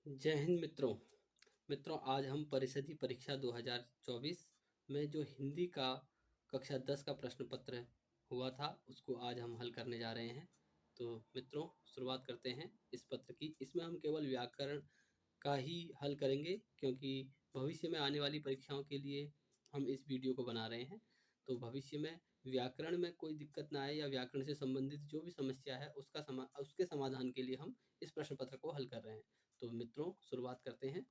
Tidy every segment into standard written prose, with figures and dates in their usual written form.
जय हिंद मित्रों। आज हम परिषदीय परीक्षा 2024 में जो हिंदी का कक्षा 10 का प्रश्न पत्र हुआ था उसको आज हम हल करने जा रहे हैं। तो मित्रों, शुरुआत करते हैं इस पत्र की। इसमें हम केवल व्याकरण का ही हल करेंगे क्योंकि भविष्य में आने वाली परीक्षाओं के लिए हम इस वीडियो को बना रहे हैं। तो भविष्य में व्याकरण में कोई दिक्कत ना आए या व्याकरण से संबंधित जो भी समस्या है उसके समाधान के लिए हम इस प्रश्न पत्र को हल कर रहे हैं। तो मित्रों, शुरुआत करते हैं।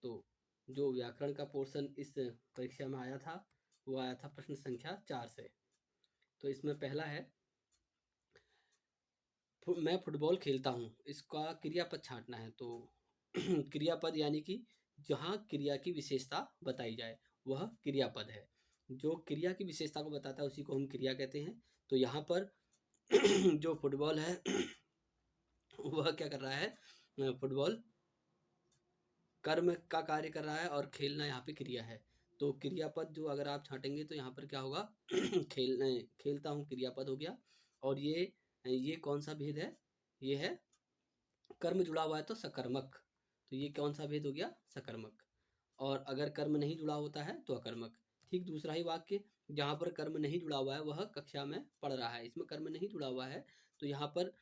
तो जो व्याकरण का पोर्शन इस परीक्षा में आया था वो आया था प्रश्न संख्या 4 से। तो इसमें पहला है, मैं फुटबॉल खेलता हूँ, इसका क्रियापद छांटना है। तो क्रियापद यानी कि जहाँ क्रिया की विशेषता बताई जाए वह क्रियापद है। जो क्रिया की विशेषता को बताता है उसी को हम क्रिया कहते हैं। तो यहाँ पर जो फुटबॉल है वह क्या कर रहा है, फुटबॉल कर्म का कार्य कर रहा है और खेलना यहाँ पे क्रिया है। तो क्रियापद जो अगर आप छांटेंगे तो यहाँ पर क्या होगा खेलता हूँ क्रियापद हो गया। और ये कौन सा भेद है, ये है कर्म जुड़ा हुआ है तो सकर्मक। तो ये कौन सा भेद हो गया, सकर्मक। और अगर कर्म नहीं जुड़ा होता है तो अकर्मक। ठीक दूसरा ही वाक्य, जहाँ पर कर्म नहीं जुड़ा हुआ है वह कक्षा में पढ़ रहा है, इसमें कर्म नहीं जुड़ा हुआ है तो यहाँ पर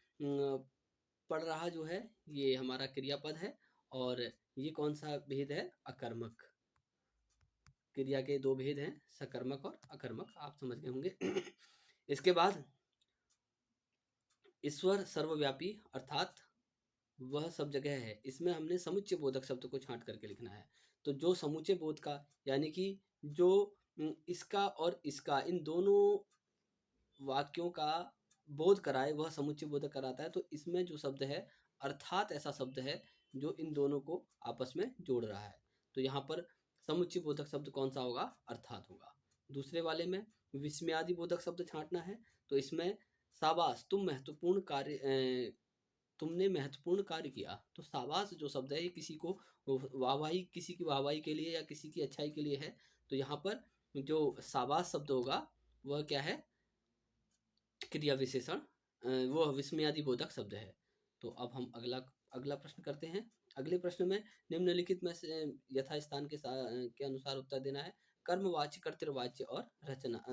पढ़ रहा जो है ये हमारा क्रियापद है। और ये कौन सा भेद है, अकर्मक। क्रिया के दो भेद हैं, सकर्मक और अकर्मक, आप समझ गए होंगे। इसके बाद ईश्वर सर्वव्यापी अर्थात वह सब जगह है। इसमें हमने समुच्चय बोधक शब्द को छांट करके लिखना है। तो जो समुच्चय बोध का यानी कि जो इसका और इसका इन दोनों वाक्यों का बोध कराए वह समुच्चय बोधक कराता है। तो इसमें जो शब्द है अर्थात ऐसा शब्द है जो इन दोनों को आपस में जोड़ रहा है। तो यहाँ पर समुच्चय बोधक शब्द कौन सा होगा, अर्थात होगा। दूसरे वाले में विस्मयादि बोधक शब्द छांटना है। तो इसमें शाबाश तुमने महत्वपूर्ण कार्य किया। तो शाबाश जो शब्द है ये किसी को वाहवाही, किसी की वाहवाही के लिए या किसी की अच्छाई के लिए है। तो यहाँ पर जो शाबाश शब्द होगा वह क्या है, क्रिया विशेषण, वो विस्मयादि बोधक शब्द है। तो अब हम अगला अगला प्रश्न करते हैं। अगले प्रश्न में निम्नलिखित में से यथास्थान के अनुसार उत्तर देना है। कर्मवाच्य, कर्तृवाच्य और रचना,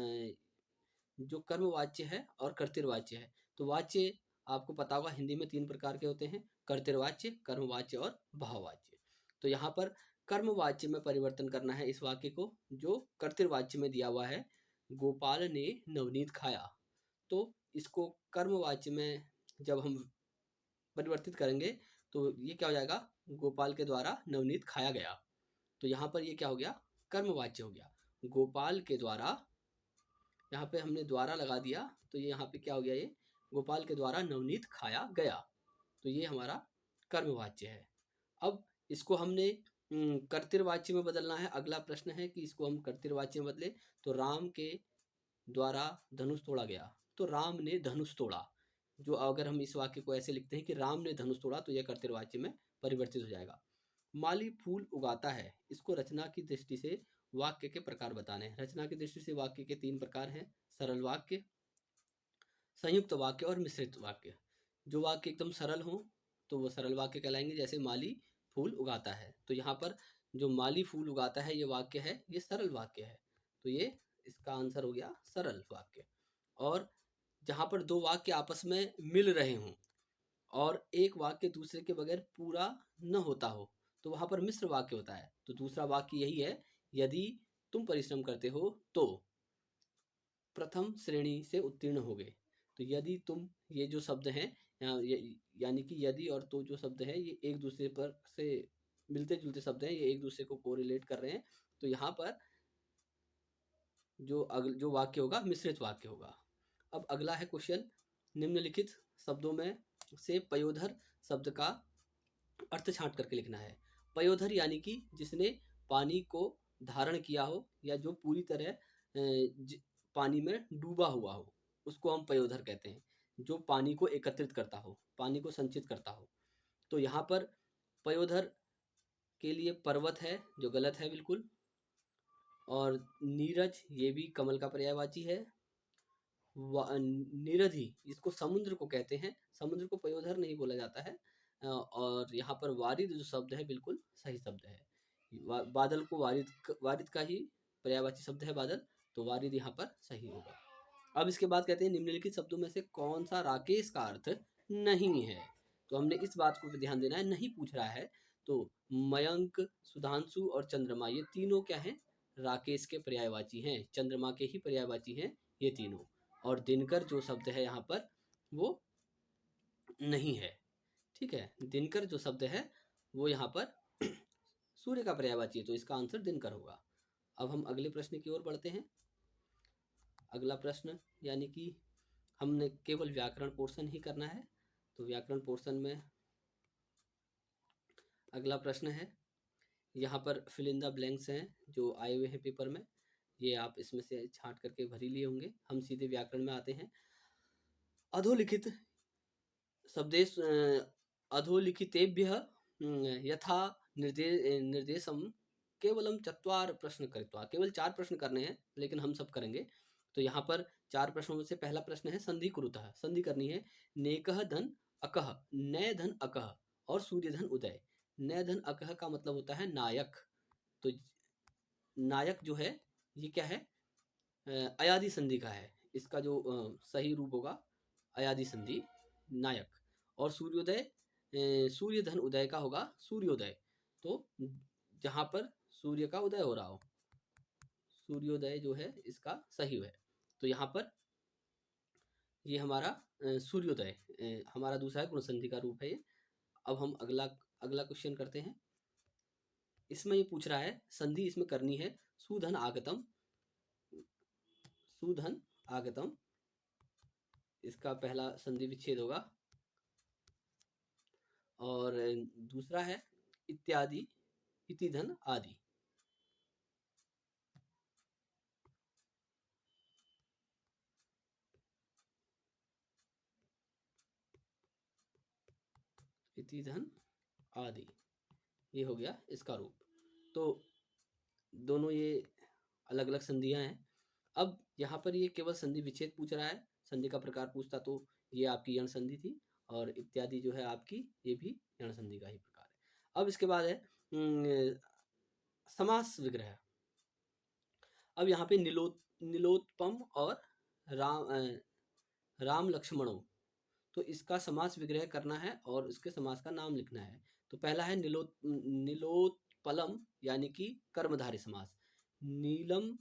जो कर्मवाच्य है और कर्तृवाच्य है। तो वाच्य आपको पता होगा हिंदी में 3 प्रकार के होते हैं, कर्तृवाच्य, कर्मवाच्य और भाववाच्य। तो यहाँ पर कर्मवाच्य में परिवर्तन करना है इस वाक्य को, जो कर्तृवाच्य में दिया हुआ है, गोपाल ने नवनीत खाया। तो इसको कर्मवाच्य में जब हम परिवर्तित करेंगे तो ये क्या हो जाएगा, गोपाल के द्वारा नवनीत खाया गया। तो यहाँ पर ये क्या हो गया, कर्मवाच्य हो गया। गोपाल के द्वारा, यहाँ पे हमने द्वारा लगा दिया तो ये यहाँ पे क्या हो गया, ये गोपाल के द्वारा नवनीत खाया गया। तो ये हमारा कर्मवाच्य है। अब इसको हमने कर्तृवाच्य में बदलना है। अगला प्रश्न है कि इसको हम कर्तृवाच्य में बदले। तो राम के द्वारा धनुष तोड़ा गया। तो राम ने धनुष तोड़ा। जो अगर हम इस वाक्य को ऐसे लिखते हैं कि राम ने धनुष तोड़ा तो यह कर्तृवाच्य में परिवर्तित हो जाएगा। माली फूल उगाता है, इसको रचना की दृष्टि से वाक्य के प्रकार बताने हैं। रचना की दृष्टि से वाक्य के 3 प्रकार हैं, सरल वाक्य, संयुक्त वाक्य और मिश्रित वाक्य। जो वाक्य एकदम सरल हो तो वो सरल वाक्य कहलाएंगे, जैसे माली फूल उगाता है। तो यहाँ पर जो माली फूल उगाता है ये वाक्य है, ये सरल वाक्य है। तो ये इसका आंसर हो गया सरल वाक्य। और जहाँ पर दो वाक्य आपस में मिल रहे हों और एक वाक्य दूसरे के बगैर पूरा न होता हो तो वहाँ पर मिश्र वाक्य होता है। तो दूसरा वाक्य यही है, यदि तुम परिश्रम करते हो तो प्रथम श्रेणी से उत्तीर्ण होगे। तो यदि तुम, ये जो शब्द हैं यानी कि यदि और तो जो शब्द है ये एक दूसरे पर से मिलते जुलते शब्द हैं, ये एक दूसरे को कोरिलेट कर रहे हैं। तो यहाँ पर जो वाक्य होगा मिश्रित वाक्य होगा। अब अगला है क्वेश्चन, निम्नलिखित शब्दों में से पयोधर शब्द का अर्थ छांट करके लिखना है। पयोधर यानी कि जिसने पानी को धारण किया हो या जो पूरी तरह पानी में डूबा हुआ हो उसको हम पयोधर कहते हैं। जो पानी को एकत्रित करता हो, पानी को संचित करता हो। तो यहाँ पर पयोधर के लिए पर्वत है जो गलत है बिल्कुल। और नीरज ये भी कमल का पर्यायवाची है। निरधि इसको समुद्र को कहते हैं, समुद्र को पयोधर नहीं बोला जाता है। और यहाँ पर वारिद जो शब्द है बिल्कुल सही शब्द है। बादल को वारिद का ही पर्यायवाची शब्द है बादल, तो वारिद यहाँ पर सही होगा। अब इसके बाद कहते हैं निम्नलिखित शब्दों में से कौन सा राकेश का अर्थ नहीं है। तो हमने इस बात को ध्यान देना है, नहीं पूछ रहा है। तो मयंक, सुधांशु और चंद्रमा, ये तीनों क्या हैं, राकेश के पर्यायवाची हैं, चंद्रमा के ही पर्यायवाची हैं ये तीनों। और दिनकर जो शब्द है यहाँ पर वो नहीं है। ठीक है, दिनकर जो शब्द है वो यहाँ पर सूर्य का पर्यायवाची है, तो इसका आंसर दिनकर होगा। अब हम अगले प्रश्न की ओर बढ़ते हैं। अगला प्रश्न, यानी कि हमने केवल व्याकरण पोर्शन ही करना है, तो व्याकरण पोर्शन में अगला प्रश्न है, यहाँ पर फिल इन द ब्लैंक्स हैं जो आए हुए हैं पेपर में, ये आप इसमें से छांट करके भरी लिए होंगे। हम सीधे व्याकरण में आते हैं। अधोलिखित शब्देश अधोलिखितेभ्यः यथा निर्देशम केवलम चत्वार प्रश्न कृत्वा, केवल 4 प्रश्न करने हैं लेकिन हम सब करेंगे। तो यहाँ पर 4 प्रश्नों में से पहला प्रश्न है संधि कुरुतः, संधि करनी है। नेकः धन अकः, नय धन अकः और सूर्य धन उदय। नय धन अकः का मतलब होता है नायक। तो नायक जो है ये क्या है, अयादि संधि का है। इसका जो सही रूप होगा अयादि संधि, नायक। और सूर्योदय, सूर्य धन उदय का होगा सूर्योदय। तो जहां पर सूर्य का उदय हो रहा हो, सूर्योदय जो है इसका सही है। तो यहाँ पर ये हमारा सूर्योदय हमारा दूसरा है, गुणसंधि का रूप है ये। अब हम अगला अगला क्वेश्चन करते हैं। इसमें ये पूछ रहा है संधि इसमें करनी है सुधन आगतम, सुधन आगतम, इसका पहला संधि विच्छेद होगा। और दूसरा है इत्यादि, इति धन आदि। इति धन आदि, ये हो गया इसका रूप। तो दोनों ये अलग अलग संधियां हैं। अब यहाँ पर ये केवल संधि विच्छेद पूछ रहा है, संधि का प्रकार पूछता तो ये आपकी यण संधि थी, और इत्यादि जो है आपकी ये भी यण संधि का ही प्रकार है। अब इसके बाद है समास विग्रह। अब यहाँ पे नीलोत्पम और राम राम लक्ष्मणों, तो इसका समास विग्रह करना है और इसके समास का नाम लिखना है। तो पहला है नीलोत्पलम, यानी कि कर्मधारय समास। नीलम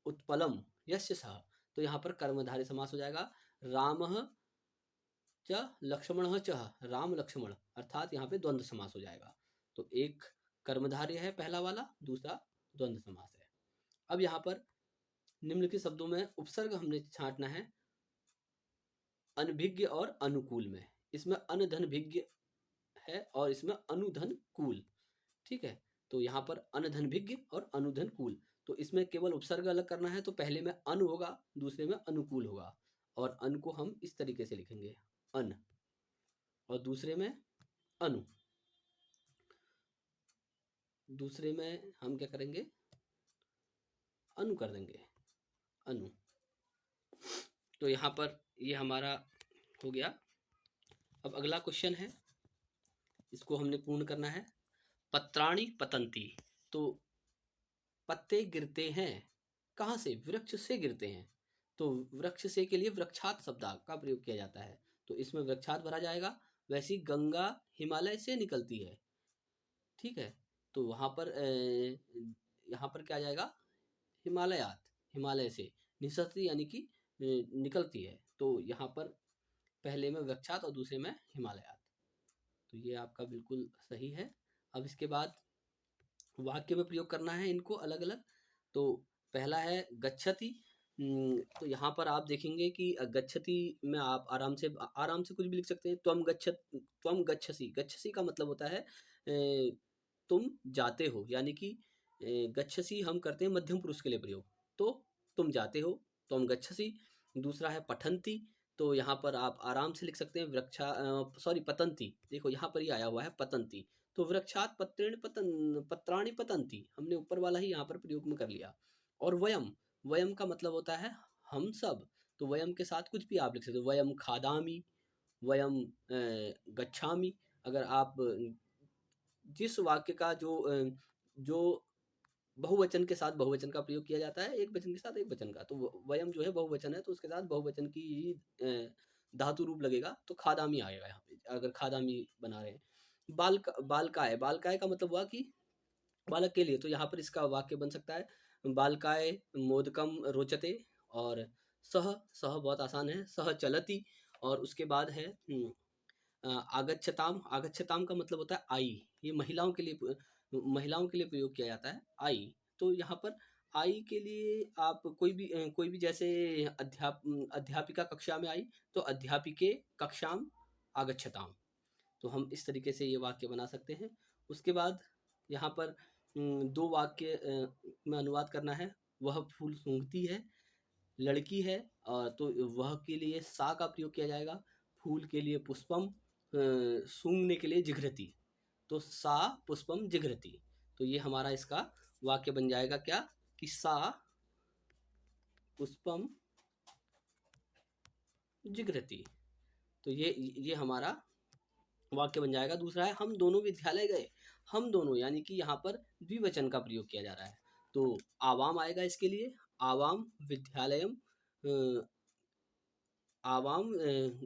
उत्पलम यस्य सः, तो यहाँ पर कर्मधारय समास हो जाएगा। रामः च लक्ष्मणः च, राम लक्ष्मण, अर्थात यहाँ पे द्वंद्व समास हो जाएगा। तो एक कर्मधारय है पहला वाला, दूसरा द्वंद्व समास है। अब यहाँ पर निम्नलिखित शब्दों में उपसर्ग हमने छांटना है अनभिज्ञ और अनुकूल में। इसमें अनधन भिज्ञ है और इसमें अनुधन कूल। ठीक है, तो यहाँ पर अनधन भिज्ञ और अनुधन कूल, तो इसमें केवल उपसर्ग अलग करना है। तो पहले में अन होगा, दूसरे में अनुकूल होगा। और अन को हम इस तरीके से लिखेंगे अन, और दूसरे में अनु। दूसरे में हम क्या करेंगे, अनु कर देंगे, अनु। तो यहाँ पर ये हमारा हो गया। अब अगला क्वेश्चन है, इसको हमने पूर्ण करना है। पत्राणि पतंती, तो पत्ते गिरते हैं कहाँ से, वृक्ष से गिरते हैं। तो वृक्ष से के लिए वृक्षात शब्द का प्रयोग किया जाता है, तो इसमें वृक्षात भरा जाएगा। वैसी गंगा हिमालय से निकलती है। ठीक है, तो वहां पर यहाँ पर क्या आ जाएगा, हिमालयात, हिमालय से निसरती यानी कि निकलती है। तो यहाँ पर पहले में वृक्षात और दूसरे में हिमालयात, तो ये आपका बिल्कुल सही है। अब इसके बाद वाक्य में प्रयोग करना है इनको अलग अलग। तो पहला है गच्छति। तो यहाँ पर आप देखेंगे कि गच्छति में आप आराम से कुछ भी लिख सकते हैं। त्वम गच्छसि, गच्छसि का मतलब होता है तुम जाते हो, यानी कि गच्छसि हम करते हैं मध्यम पुरुष के लिए प्रयोग, तो तुम जाते हो, त्वम गच्छसि। दूसरा है पठन्ति, तो यहाँ पर आप आराम से लिख सकते हैं पतंती। देखो यहाँ पर ही आया हुआ है पतंती, तो वृक्षात पत्राणि पतंती, हमने ऊपर वाला ही यहाँ पर प्रयोग में कर लिया। और वयम, वयम का मतलब होता है हम सब, तो वयम के साथ कुछ भी आप लिख सकते हो। वयम खादामि, वयम गच्छामि, अगर आप जिस वाक्य का जो बहुवचन के साथ बहुवचन का प्रयोग किया जाता है, एक वचन के साथ एक वचन का, तो वयम जो है बहुवचन है, तो उसके साथ बहुवचन की ही धातु रूप लगेगा, तो खादामी आएगा यहाँ पे, अगर खादामी बना रहे हैं। बालकाय, बालकाय का मतलब हुआ कि बालक के लिए, तो यहाँ पर इसका वाक्य बन सकता है बालकाय मोदकम रोचते, और सह, सह बहुत आसान है, सह चलती, और उसके बाद है आगच्छताम, आगच्छताम का मतलब होता है आई, ये महिलाओं के लिए प्रयोग किया जाता है आई। तो यहाँ पर आई के लिए आप कोई भी जैसे अध्यापिका कक्षा में आई, तो अध्यापिके कक्षाम आगच्छताम, तो हम इस तरीके से ये वाक्य बना सकते हैं। उसके बाद यहाँ पर दो वाक्य में अनुवाद करना है। वह फूल सूंघती है, लड़की है, तो वह के लिए सा का प्रयोग किया जाएगा, फूल के लिए पुष्पम, सूंघने के लिए जिघ्रति, तो सा पुष्पम जिघ्रति। तो ये हमारा इसका वाक्य बन जाएगा क्या, कि सा पुष्पम जिघ्रति। तो ये हमारा वाक्य बन जाएगा। दूसरा है हम दोनों विद्यालय गए, हम दोनों यानी कि यहाँ पर द्विवचन का प्रयोग किया जा रहा है, तो आवाम आएगा इसके लिए, आवाम विद्यालयम, आवाम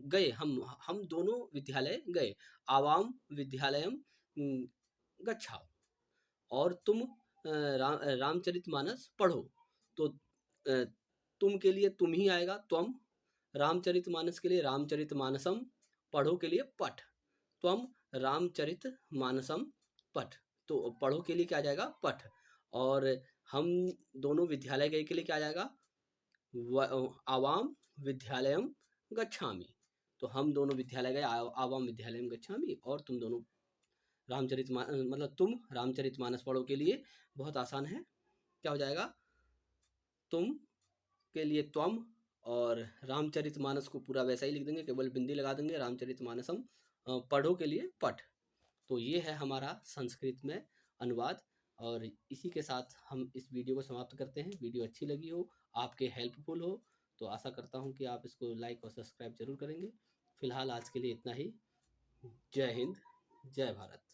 गए, हम दोनों विद्यालय गए, आवाम विद्यालयम गच्छाओ, और तुम रामचरितमानस पढ़ो, तो तुम के लिए तुम ही आएगा, त्वम, रामचरितमानस के लिए रामचरितमानसम, पढ़ो के लिए पठ, त्वम रामचरितमानसम पठ, तो पढ़ो के लिए क्या आ जाएगा, पठ, और हम दोनों विद्यालय गए के लिए क्या आ जाएगा, आवाम विद्यालयम गच्छामि, तो हम दोनों विद्यालय गए, आवाम विद्यालयम गच्छामि, और तुम दोनों मतलब तुम रामचरितमानस पढ़ो के लिए बहुत आसान है, क्या हो जाएगा, तुम के लिए त्वम, और रामचरितमानस को पूरा वैसा ही लिख देंगे, केवल बिंदी लगा देंगे, रामचरितमानसम पढ़ो के लिए पठ। तो ये है हमारा संस्कृत में अनुवाद, और इसी के साथ हम इस वीडियो को समाप्त करते हैं। वीडियो अच्छी लगी हो, आपके हेल्पफुल हो, तो आशा करता हूँ कि आप इसको लाइक और सब्सक्राइब जरूर करेंगे। फिलहाल आज के लिए इतना ही। जय हिंद, जय भारत।